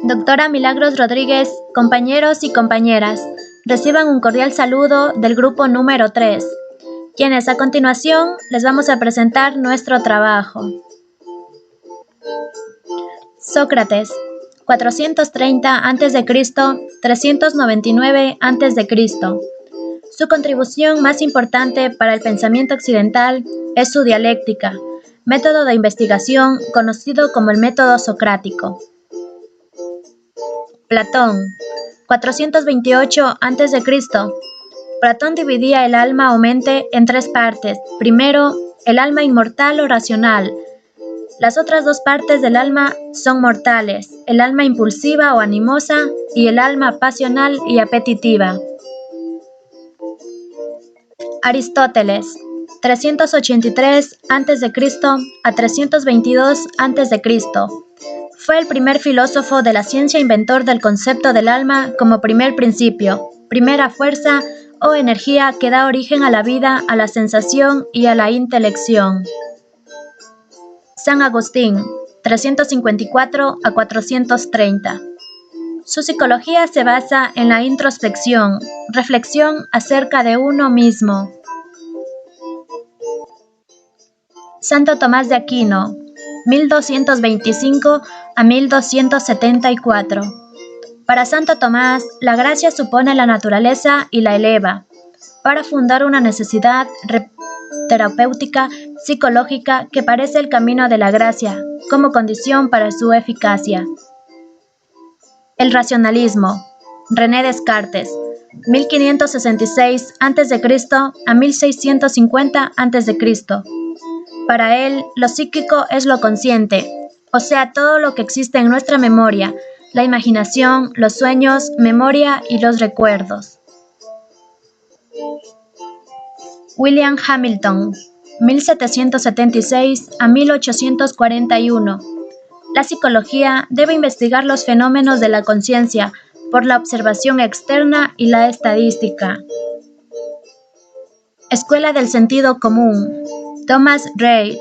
Doctora Milagros Rodríguez, compañeros y compañeras, reciban un cordial saludo del grupo número 3, quienes a continuación les vamos a presentar nuestro trabajo. Sócrates, 430 a.C., 399 a.C. Su contribución más importante para el pensamiento occidental es su dialéctica, método de investigación conocido como el método socrático. Platón, 428 a.C. Platón dividía el alma o mente en tres partes. Primero, el alma inmortal o racional. Las otras dos partes del alma son mortales, el alma impulsiva o animosa y el alma pasional y apetitiva. Aristóteles, 383 a.C. a 322 a.C. Fue el primer filósofo de la ciencia inventor del concepto del alma como primer principio, primera fuerza o energía que da origen a la vida, a la sensación y a la intelección. San Agustín, 354 a 430. Su psicología se basa en la introspección, reflexión acerca de uno mismo. Santo Tomás de Aquino, 1225 a 1274. Para Santo Tomás, la gracia supone la naturaleza y la eleva, para fundar una necesidad terapéutica psicológica que parece el camino de la gracia, como condición para su eficacia. El racionalismo. René Descartes, 1566 a.C. a 1650 a.C. Para él, lo psíquico es lo consciente, o sea, todo lo que existe en nuestra memoria, la imaginación, los sueños, memoria y los recuerdos. William Hamilton, 1776 a 1841. La psicología debe investigar los fenómenos de la conciencia por la observación externa y la estadística. Escuela del sentido común. Thomas Reid,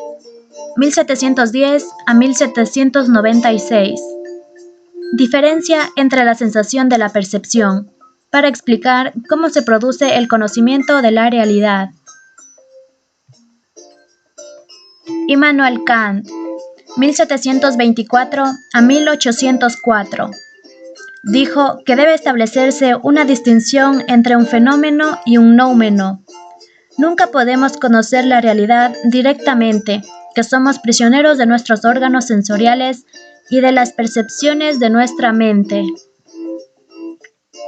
1710 a 1796. Diferencia entre la sensación de la percepción, para explicar cómo se produce el conocimiento de la realidad. Immanuel Kant, 1724 a 1804. Dijo que debe establecerse una distinción entre un fenómeno y un noumeno. Nunca podemos conocer la realidad directamente, que somos prisioneros de nuestros órganos sensoriales y de las percepciones de nuestra mente.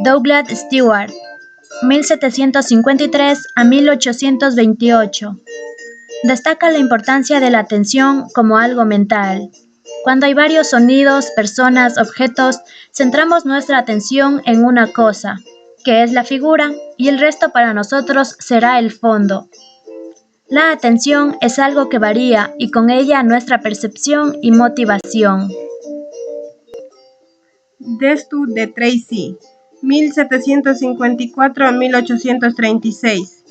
Douglas Stewart, 1753 a 1828. Destaca la importancia de la atención como algo mental. Cuando hay varios sonidos, personas, objetos, centramos nuestra atención en una cosa, que es la figura, y el resto para nosotros será el fondo. La atención es algo que varía y con ella nuestra percepción y motivación. Destutt de Tracy, 1754 a 1836.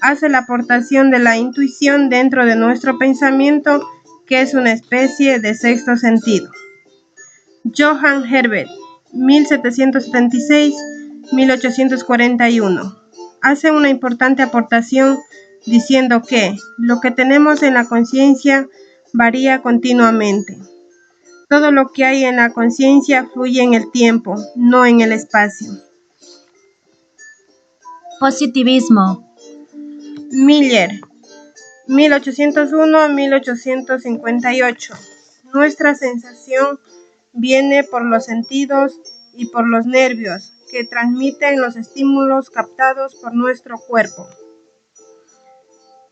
Hace la aportación de la intuición dentro de nuestro pensamiento, que es una especie de sexto sentido. Johann Herbert, 1776-1841. Hace una importante aportación diciendo que lo que tenemos en la conciencia varía continuamente. Todo lo que hay en la conciencia fluye en el tiempo, no en el espacio. Positivismo. Miller, 1801 a 1858. Nuestra sensación viene por los sentidos y por los nervios, que transmiten los estímulos captados por nuestro cuerpo.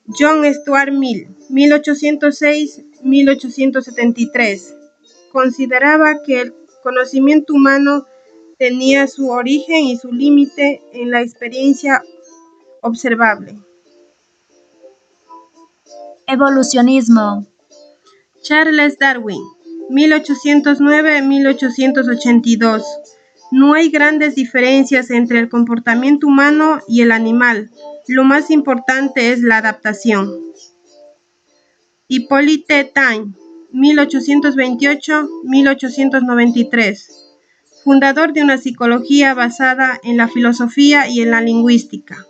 John Stuart Mill, 1806-1873. Consideraba que el conocimiento humano tenía su origen y su límite en la experiencia observable. Evolucionismo. Charles Darwin, 1809-1882. No hay grandes diferencias entre el comportamiento humano y el animal. Lo más importante es la adaptación. Hippolyte Taine, 1828-1893. fundador de una psicología basada en la filosofía y en la lingüística.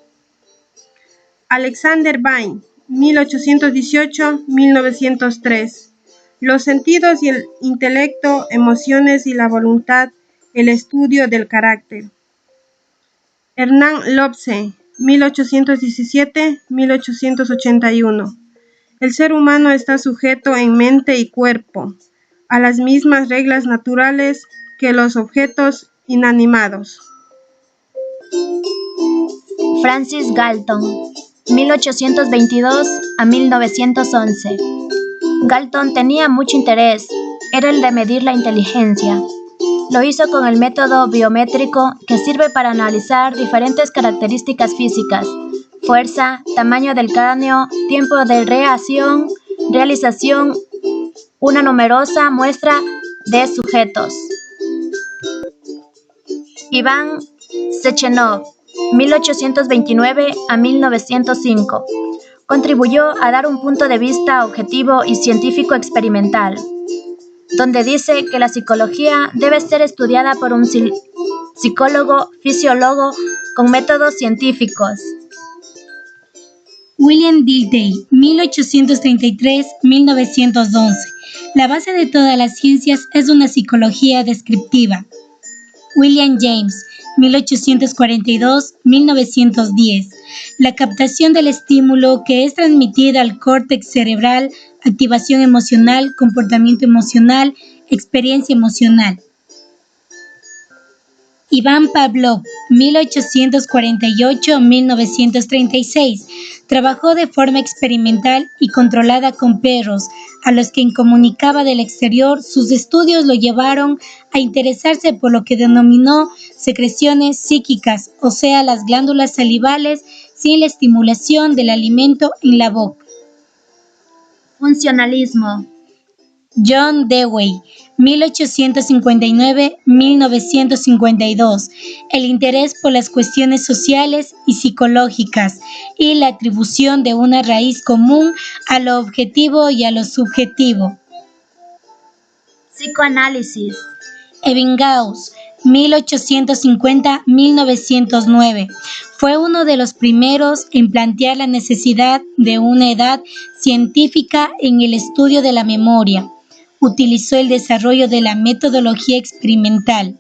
Alexander Bain, 1818-1903. Los sentidos y el intelecto, emociones y la voluntad, el estudio del carácter. Hernán Lobse, 1817-1881. El ser humano está sujeto en mente y cuerpo a las mismas reglas naturales que los objetos inanimados. Francis Galton, 1822 a 1911. Galton tenía mucho interés, era el de medir la inteligencia. Lo hizo con el método biométrico que sirve para analizar diferentes características físicas: fuerza, tamaño del cráneo, tiempo de realización, una numerosa muestra de sujetos. Iván Sechenov, 1829 a 1905. Contribuyó a dar un punto de vista objetivo y científico experimental, donde dice que la psicología debe ser estudiada por un psicólogo fisiólogo con métodos científicos. William Dilthey, 1833-1911. La base de todas las ciencias es una psicología descriptiva. William James, 1842-1910. La captación del estímulo que es transmitida al córtex cerebral, activación emocional, comportamiento emocional, experiencia emocional. Iván Pavlov, 1848-1936. Trabajó de forma experimental y controlada con perros, a los que incomunicaba del exterior. Sus estudios lo llevaron a interesarse por lo que denominó secreciones psíquicas, o sea, las glándulas salivales sin la estimulación del alimento en la boca. Funcionalismo. John Dewey, 1859-1952. El interés por las cuestiones sociales y psicológicas y la atribución de una raíz común a lo objetivo y a lo subjetivo. Psicoanálisis. Ebbinghaus, 1850-1909. Fue uno de los primeros en plantear la necesidad de una edad científica en el estudio de la memoria. Utilizó el desarrollo de la metodología experimental.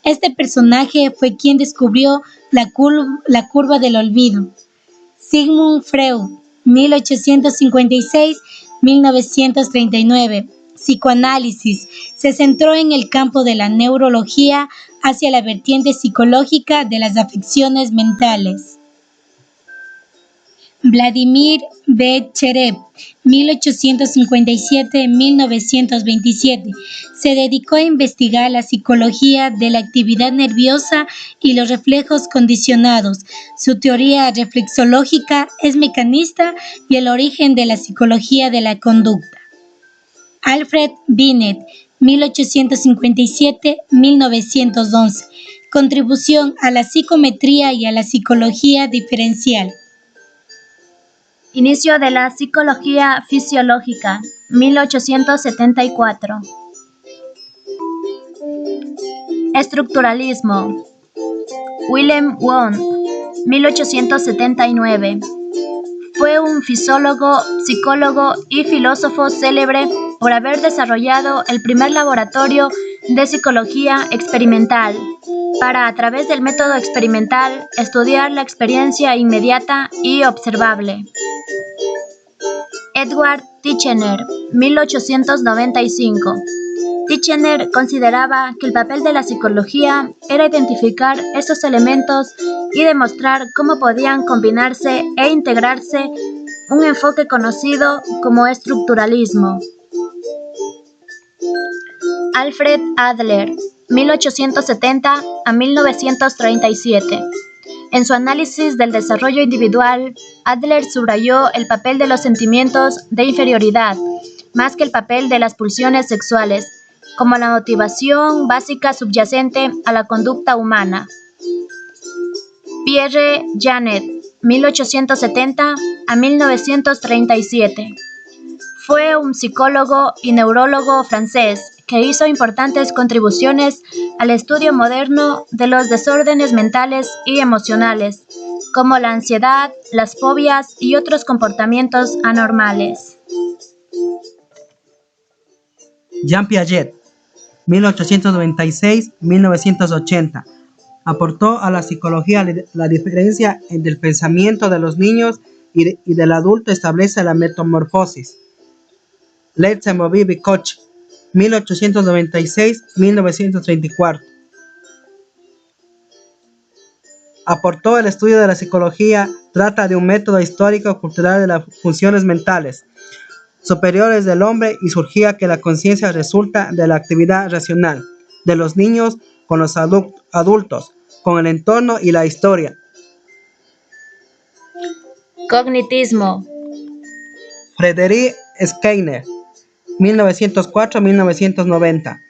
Este personaje fue quien descubrió la curva del olvido. Sigmund Freud, 1856-1939. Psicoanálisis. Se centró en el campo de la neurología hacia la vertiente psicológica de las afecciones mentales. Vladimir Becherev, 1857-1927. Se dedicó a investigar la psicología de la actividad nerviosa y los reflejos condicionados. Su teoría reflexológica es mecanista y el origen de la psicología de la conducta. Alfred Binet, 1857-1911. Contribución a la psicometría y a la psicología diferencial. Inicio de la psicología fisiológica, 1874. Estructuralismo. Wilhelm Wundt, 1879. Fue un fisiólogo, psicólogo y filósofo célebre por haber desarrollado el primer laboratorio de psicología experimental para, a través del método experimental, estudiar la experiencia inmediata y observable. Edward Titchener, 1895. Titchener consideraba que el papel de la psicología era identificar estos elementos y demostrar cómo podían combinarse e integrarse, un enfoque conocido como estructuralismo. Alfred Adler, 1870 a 1937. En su análisis del desarrollo individual, Adler subrayó el papel de los sentimientos de inferioridad, más que el papel de las pulsiones sexuales, como la motivación básica subyacente a la conducta humana. Pierre Janet, 1870 a 1937. Fue un psicólogo y neurólogo francés que hizo importantes contribuciones al estudio moderno de los desórdenes mentales y emocionales, como la ansiedad, las fobias y otros comportamientos anormales. Jean Piaget, 1896-1980, aportó a la psicología la diferencia entre el pensamiento de los niños y del adulto, establece la metamorfosis. Leibniz, 1896-1934. Aportó el estudio de la psicología, trata de un método histórico-cultural de las funciones mentales superiores del hombre y surgía que la conciencia resulta de la actividad racional de los niños con los adultos, con el entorno y la historia. Cognitismo. Friedrich Skinner, 1904-1990.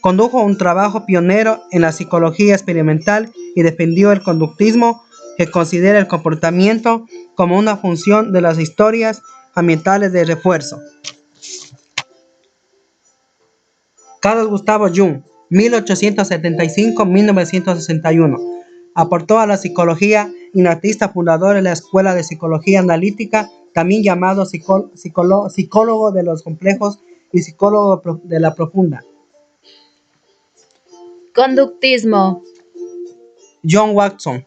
Condujo un trabajo pionero en la psicología experimental y defendió el conductismo, que considera el comportamiento como una función de las historias ambientales de refuerzo. Carl Gustav Jung, 1875-1961. Aportó a la psicología innatista, fundador de la Escuela de Psicología Analítica, también llamado psicólogo de los complejos y psicólogo de la profunda. Conductismo. John Watson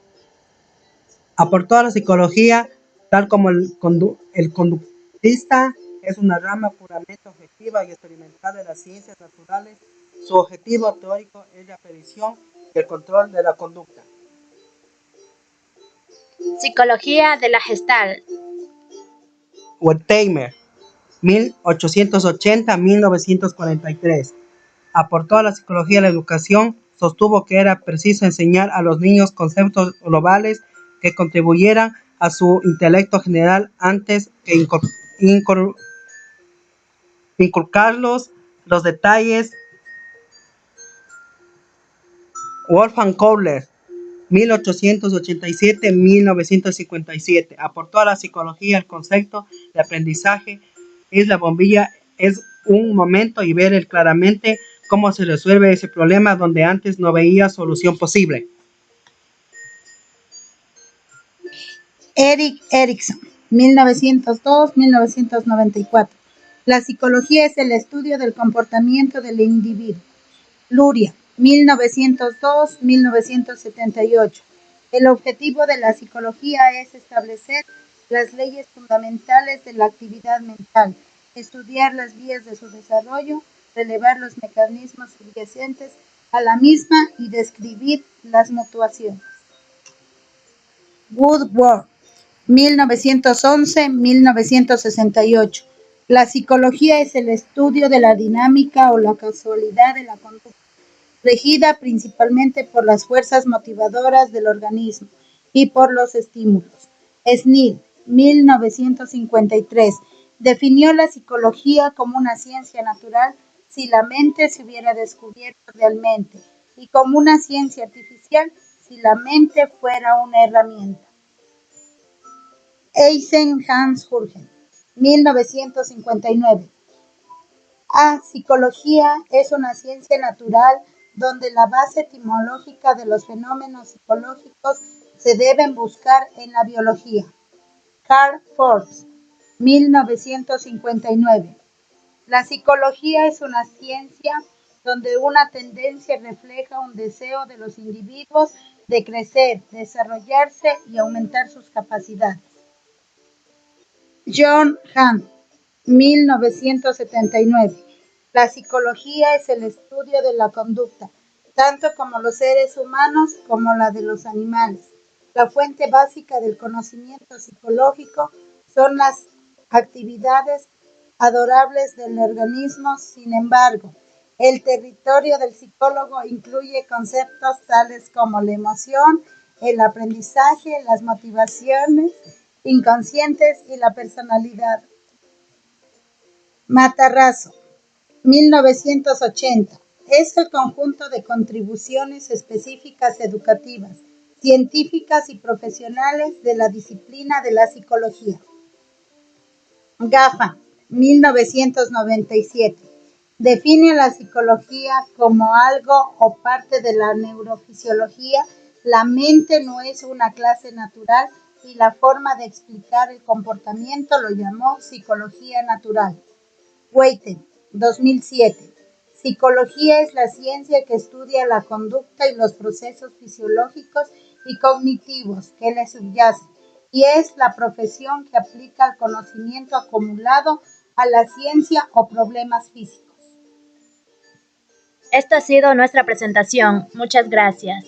aportó a la psicología, tal como el conductista es una rama puramente objetiva y experimental de las ciencias naturales. Su objetivo teórico es la predicción y el control de la conducta. Psicología de la Gestalt. Wertheimer, 1880-1943. Aportó a la psicología de la educación, sostuvo que era preciso enseñar a los niños conceptos globales que contribuyeran a su intelecto general antes que inculcarlos los detalles. Wolfgang Kohler, 1887-1957, aportó a la psicología el concepto de aprendizaje es la bombilla, es un momento y ver claramente cómo se resuelve ese problema donde antes no veía solución posible. Erik Erikson, 1902-1994. La psicología es el estudio del comportamiento del individuo. Luria, 1902-1978. El objetivo de la psicología es establecer las leyes fundamentales de la actividad mental, estudiar las vías de su desarrollo, relevar los mecanismos subyacentes a la misma y describir las motivaciones. Woodward, 1911-1968. La psicología es el estudio de la dinámica o la causalidad de la conducta, regida principalmente por las fuerzas motivadoras del organismo y por los estímulos. Sneed, 1953, definió la psicología como una ciencia natural si la mente se hubiera descubierto realmente y como una ciencia artificial si la mente fuera una herramienta. Eysen Hans Jürgen, 1959. Psicología es una ciencia natural donde la base etimológica de los fenómenos psicológicos se deben buscar en la biología. Karl Forbes, 1959. La psicología es una ciencia donde una tendencia refleja un deseo de los individuos de crecer, desarrollarse y aumentar sus capacidades. John Hahn, 1979. La psicología es el estudio de la conducta, tanto como los seres humanos como la de los animales. La fuente básica del conocimiento psicológico son las actividades adorables del organismo. Sin embargo, el territorio del psicólogo incluye conceptos tales como la emoción, el aprendizaje, las motivaciones inconscientes y la personalidad. Matarazzo, 1980. Es el conjunto de contribuciones específicas educativas, científicas y profesionales de la disciplina de la psicología. Gafa, 1997. Define a la psicología como algo o parte de la neurofisiología. La mente no es una clase natural y la forma de explicar el comportamiento lo llamó psicología natural. Witten, 2007. Psicología es la ciencia que estudia la conducta y los procesos fisiológicos y cognitivos que le subyacen, y es la profesión que aplica el conocimiento acumulado a la ciencia o problemas físicos. Esta ha sido nuestra presentación. Muchas gracias.